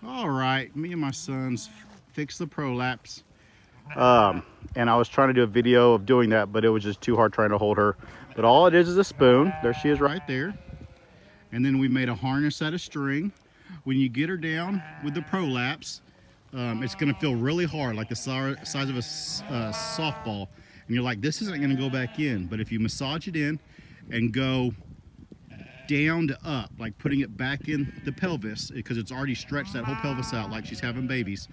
All right, me and my sons fixed the prolapse. And I was trying to do a video of doing that, but it was just too hard trying to hold her. But all it is a spoon. There she is right there. And then we made a harness out of string. When you get her down with the prolapse, it's gonna feel really hard, like the size of a softball. And you're like, this isn't gonna go back in. But if you massage it in and go down to up, like putting it back in the pelvis, because it's already stretched that whole pelvis out like she's having babies,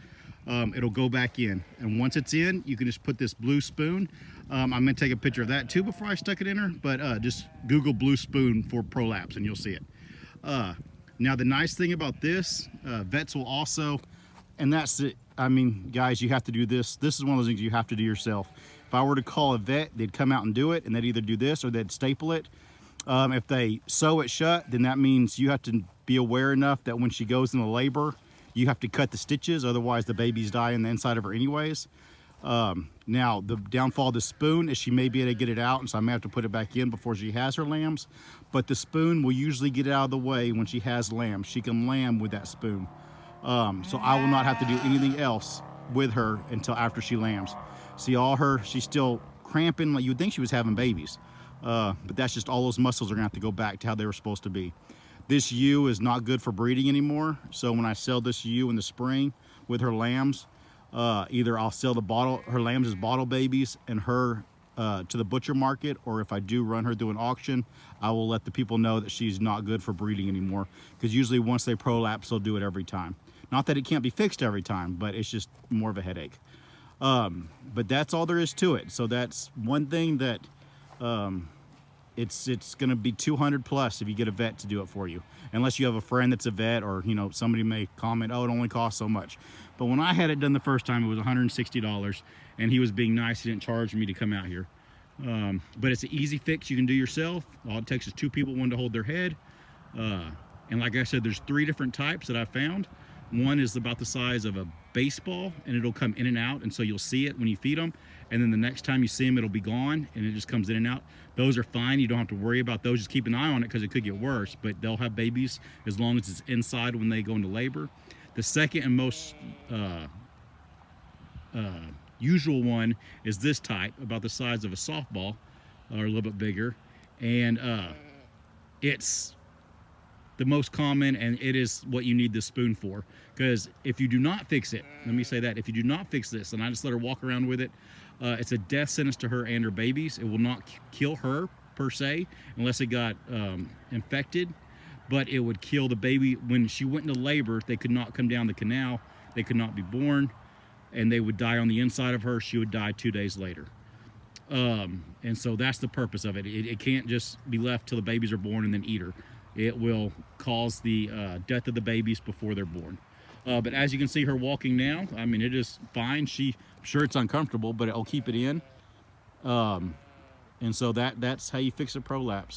it'll go back in. And once it's in, you can just put this blue spoon. I'm gonna take a picture of that too before I stuck it in her, but just Google blue spoon for prolapse and you'll see it. Now the nice thing about this, vets will also, and that's it, I mean, guys, you have to do this. This is one of those things you have to do yourself. If I were to call a vet, they'd come out and do it, and they'd either do this or they'd staple it. If they sew it shut, then that means you have to be aware enough that when she goes into labor, you have to cut the stitches, otherwise the babies die in the inside of her anyways. Now, the downfall of the spoon is she may be able to get it out, and so I may have to put it back in before she has her lambs. But the spoon will usually get it out of the way when she has lambs. She can lamb with that spoon. So I will not have to do anything else with her until after she lambs. See, she's still cramping, like you'd think she was having babies. But that's just all those muscles are gonna have to go back to how they were supposed to be. This ewe is not good for breeding anymore. So when I sell this ewe in the spring with her lambs, either I'll sell her lambs as bottle babies and her to the butcher market, or if I do run her through an auction, I will let the people know that she's not good for breeding anymore. Because usually once they prolapse, they'll do it every time. Not that it can't be fixed every time, but it's just more of a headache. But that's all there is to it. So that's one thing that it's going to be 200 plus if you get a vet to do it for you, unless you have a friend that's a vet, or somebody may comment, oh, it only costs so much. But when I had it done the first time, it was $160, and he was being nice. He didn't charge me to come out here. But it's an easy fix you can do yourself. All it takes is two people, one to hold their head. And like I said, there's 3 different types that I found. One is about the size of a baseball, and it'll come in and out, and so you'll see it when you feed them, and then the next time you see them, it'll be gone, and it just comes in and out. Those are fine. You don't have to worry about those. Just keep an eye on it because it could get worse, but they'll have babies as long as it's inside when they go into labor. The second and most usual one is this type, about the size of a softball, or a little bit bigger, and it's the most common, and it is what you need this spoon for. Because if you do not fix it, let me say that, if you do not fix this, and I just let her walk around with it, it's a death sentence to her and her babies. It will not kill her per se, unless it got infected, but it would kill the baby. When she went into labor, they could not come down the canal, they could not be born, and they would die on the inside of her. She would die 2 days later. And so that's the purpose of it. It can't just be left till the babies are born and then eat her. It will cause the death of the babies before they're born. But as you can see her walking now, I mean, it is fine. I'm sure it's uncomfortable, but it'll keep it in. And so that's how you fix a prolapse.